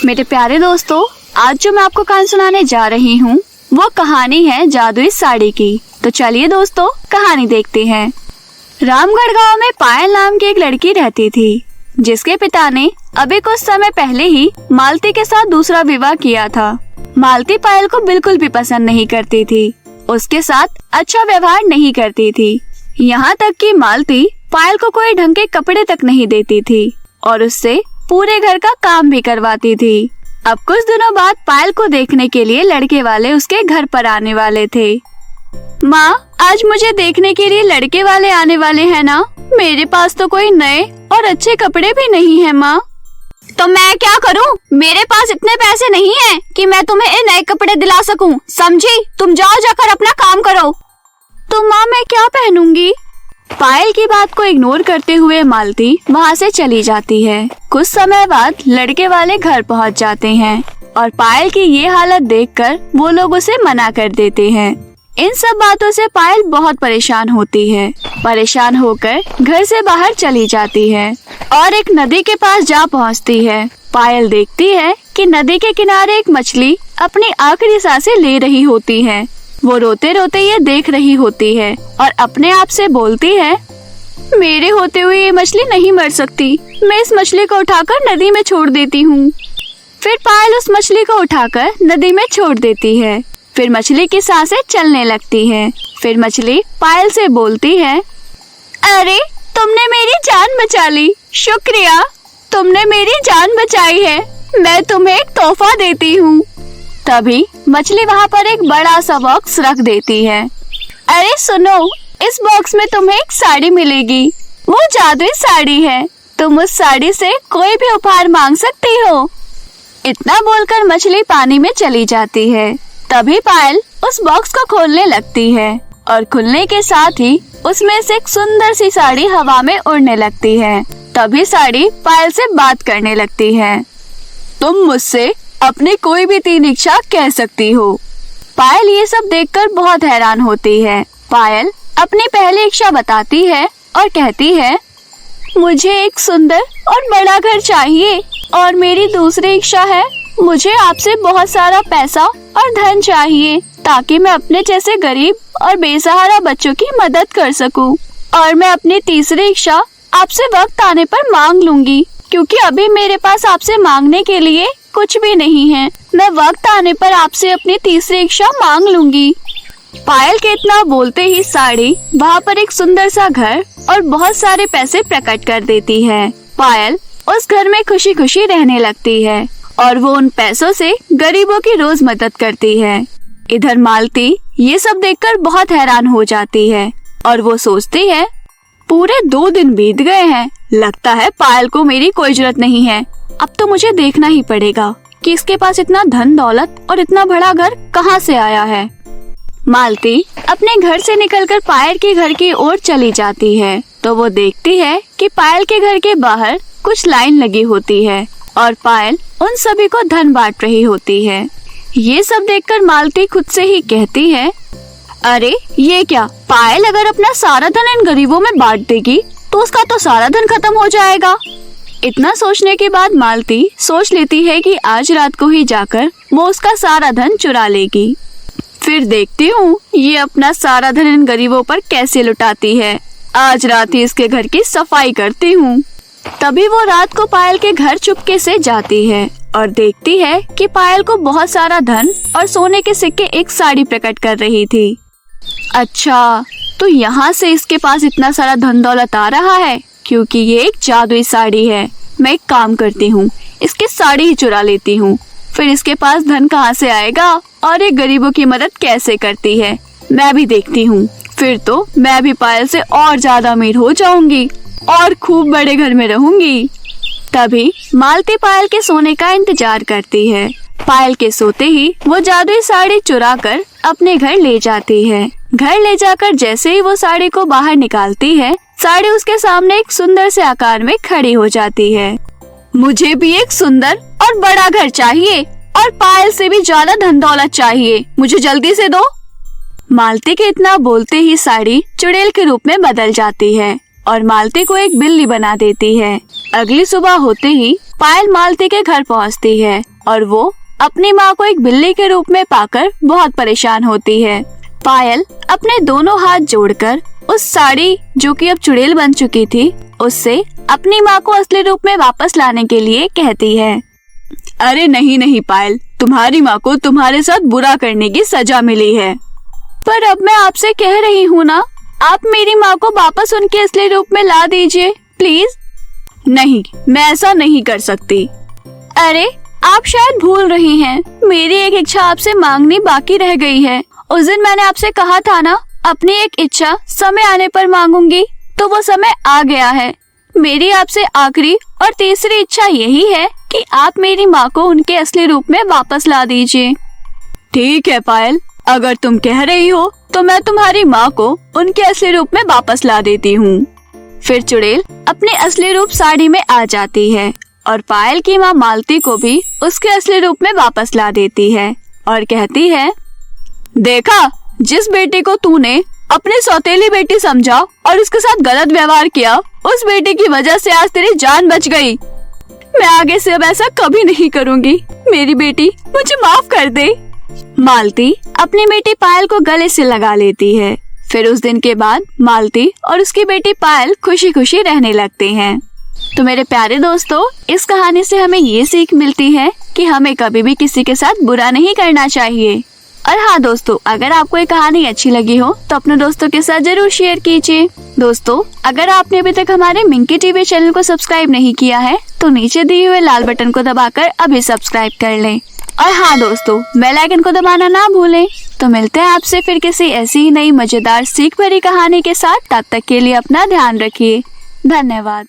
मेरे प्यारे दोस्तों, आज जो मैं आपको कहानी सुनाने जा रही हूँ वो कहानी है जादुई साड़ी की। तो चलिए दोस्तों, कहानी देखते हैं। रामगढ़ गांव में पायल नाम की एक लड़की रहती थी, जिसके पिता ने अभी कुछ समय पहले ही मालती के साथ दूसरा विवाह किया था। मालती पायल को बिल्कुल भी पसंद नहीं करती थी, उसके साथ अच्छा व्यवहार नहीं करती थी। यहाँ तक कि मालती पायल को कोई ढंग के कपड़े तक नहीं देती थी और उससे पूरे घर का काम भी करवाती थी। अब कुछ दिनों बाद पायल को देखने के लिए लड़के वाले उसके घर पर आने वाले थे। माँ, आज मुझे देखने के लिए लड़के वाले आने वाले हैं ना? मेरे पास तो कोई नए और अच्छे कपड़े भी नहीं है माँ। तो मैं क्या करूँ? मेरे पास इतने पैसे नहीं हैं कि मैं तुम्हें नए कपड़े दिला सकूं, समझी? तुम जाओ, जाकर अपना काम करो। तो माँ, मैं क्या पहनूंगी? पायल की बात को इग्नोर करते हुए मालती वहाँ से चली जाती है। कुछ समय बाद लड़के वाले घर पहुँच जाते हैं और पायल की ये हालत देखकर वो लोग उसे मना कर देते हैं। इन सब बातों से पायल बहुत परेशान होती है। परेशान होकर घर से बाहर चली जाती है और एक नदी के पास जा पहुँचती है। पायल देखती है कि नदी के किनारे एक मछली अपनी आखिरी सांसें ले रही होती है। वो रोते रोते ये देख रही होती है और अपने आप से बोलती है, मेरे होते हुए ये मछली नहीं मर सकती। मैं इस मछली को उठाकर नदी में छोड़ देती हूँ। फिर पायल उस मछली को उठाकर नदी में छोड़ देती है। फिर मछली की सांसें चलने लगती है। फिर मछली पायल से बोलती है, अरे, तुमने मेरी जान बचा ली। शुक्रिया, तुमने मेरी जान बचाई है। मैं तुम्हें एक तोहफा देती हूँ। तभी मछली वहाँ पर एक बड़ा सा बॉक्स रख देती है। अरे सुनो, इस बॉक्स में तुम्हें एक साड़ी मिलेगी। वो जादुई साड़ी है। तुम उस साड़ी से कोई भी उपहार मांग सकती हो। इतना बोलकर मछली पानी में चली जाती है। तभी पायल उस बॉक्स को खोलने लगती है और खुलने के साथ ही उसमें से एक सुंदर सी साड़ी हवा में उड़ने लगती है। तभी साड़ी पायल से बात करने लगती है। तुम मुझसे अपनी कोई भी 3 इच्छा कह सकती हो। पायल ये सब देखकर बहुत हैरान होती है। पायल अपनी पहली इच्छा बताती है और कहती है, मुझे एक सुंदर और बड़ा घर चाहिए। और मेरी दूसरी इच्छा है, मुझे आपसे बहुत सारा पैसा और धन चाहिए ताकि मैं अपने जैसे गरीब और बेसहारा बच्चों की मदद कर सकूं। और मैं अपनी तीसरी इच्छा आपसे वक्त आने पर मांग लूंगी, क्योंकि अभी मेरे पास आपसे मांगने के लिए कुछ भी नहीं है। मैं वक्त आने पर आपसे अपनी तीसरी इच्छा मांग लूंगी। पायल के इतना बोलते ही साड़ी वहाँ पर एक सुंदर सा घर और बहुत सारे पैसे प्रकट कर देती है। पायल उस घर में खुशी खुशी रहने लगती है और वो उन पैसों से गरीबों की रोज मदद करती है। इधर मालती ये सब देखकर बहुत हैरान हो जाती है और वो सोचती है, पूरे 2 दिन बीत गए हैं, लगता है पायल को मेरी कोई जरूरत नहीं है। अब तो मुझे देखना ही पड़ेगा कि इसके पास इतना धन दौलत और इतना बड़ा घर कहाँ से आया है। मालती अपने घर से निकलकर पायल के घर की ओर चली जाती है तो वो देखती है कि पायल के घर के बाहर कुछ लाइन लगी होती है और पायल उन सभी को धन बांट रही होती है। ये सब देखकर मालती खुद से ही कहती है, अरे ये क्या, पायल अगर अपना सारा धन इन गरीबों में बांट देगी तो उसका तो सारा धन खत्म हो जाएगा। इतना सोचने के बाद मालती सोच लेती है कि आज रात को ही जाकर वो उसका सारा धन चुरा लेगी। फिर देखती हूँ ये अपना सारा धन इन गरीबों पर कैसे लुटाती है। आज रात ही इसके घर की सफाई करती हूँ। तभी वो रात को पायल के घर चुपके से जाती है और देखती है कि पायल को बहुत सारा धन और सोने के सिक्के एक साड़ी प्रकट कर रही थी। अच्छा, तो यहाँ से इसके पास इतना सारा धन दौलत आ रहा है क्योंकि ये एक जादुई साड़ी है। मैं एक काम करती हूँ, इसकी साड़ी ही चुरा लेती हूँ। फिर इसके पास धन कहाँ से आएगा और ये गरीबों की मदद कैसे करती है, मैं भी देखती हूँ। फिर तो मैं भी पायल से और ज्यादा अमीर हो जाऊंगी और खूब बड़े घर में रहूंगी। तभी मालती पायल के सोने का इंतजार करती है। पायल के सोते ही वो जादुई साड़ी चुरा कर अपने घर ले जाती है। घर ले जाकर जैसे ही वो साड़ी को बाहर निकालती है, साड़ी उसके सामने एक सुंदर से आकार में खड़ी हो जाती है। मुझे भी एक सुंदर और बड़ा घर चाहिए और पायल से भी ज्यादा धन दौलत चाहिए, मुझे जल्दी से दो। मालती के इतना बोलते ही साड़ी चुड़ैल के रूप में बदल जाती है और मालती को एक बिल्ली बना देती है। अगली सुबह होते ही पायल मालती के घर पहुंचती है और वो अपनी माँ को एक बिल्ली के रूप में पाकर बहुत परेशान होती है। पायल अपने दोनों हाथ जोड़कर उस साड़ी जो कि अब चुड़ैल बन चुकी थी उससे अपनी माँ को असली रूप में वापस लाने के लिए कहती है। अरे नहीं नहीं पायल, तुम्हारी माँ को तुम्हारे साथ बुरा करने की सजा मिली है। पर अब मैं आपसे कह रही हूँ ना, आप मेरी माँ को वापस उनके असली रूप में ला दीजिए प्लीज। नहीं, मैं ऐसा नहीं कर सकती। अरे आप शायद भूल रही हैं, मेरी एक इच्छा आपसे मांगनी बाकी रह गई है। उस दिन मैंने आपसे कहा था ना, अपनी एक इच्छा समय आने पर मांगूंगी, तो वो समय आ गया है। मेरी आपसे आखिरी और तीसरी इच्छा यही है कि आप मेरी माँ को उनके असली रूप में वापस ला दीजिए। ठीक है पायल, अगर तुम कह रही हो तो मैं तुम्हारी माँ को उनके असली रूप में वापस ला देती हूँ। फिर चुड़ैल अपने असली रूप साड़ी में आ जाती है और पायल की माँ मालती को भी उसके असली रूप में वापस ला देती है और कहती है, देखा, जिस बेटी को तूने अपनी सौतेली बेटी समझा और उसके साथ गलत व्यवहार किया, उस बेटी की वजह से आज तेरी जान बच गई। मैं आगे से अब ऐसा कभी नहीं करूँगी। मेरी बेटी, मुझे माफ कर दे। मालती अपनी बेटी पायल को गले से लगा लेती है। फिर उस दिन के बाद मालती और उसकी बेटी पायल खुशी खुशी रहने लगते हैं। तो मेरे प्यारे दोस्तों, इस कहानी से हमें ये सीख मिलती है कि हमें कभी भी किसी के साथ बुरा नहीं करना चाहिए। और हाँ दोस्तों, अगर आपको ये कहानी अच्छी लगी हो तो अपने दोस्तों के साथ जरूर शेयर कीजिए। दोस्तों, अगर आपने अभी तक हमारे मिंकी टीवी चैनल को सब्सक्राइब नहीं किया है तो नीचे दिए हुए लाल बटन को दबाकर अभी सब्सक्राइब कर लें। और हाँ दोस्तों, बेल आइकन को दबाना ना भूलें। तो मिलते हैं आपसे फिर किसी ऐसी ही नई मजेदार सीख भरी कहानी के साथ। तब तक के लिए अपना ध्यान रखिए। धन्यवाद।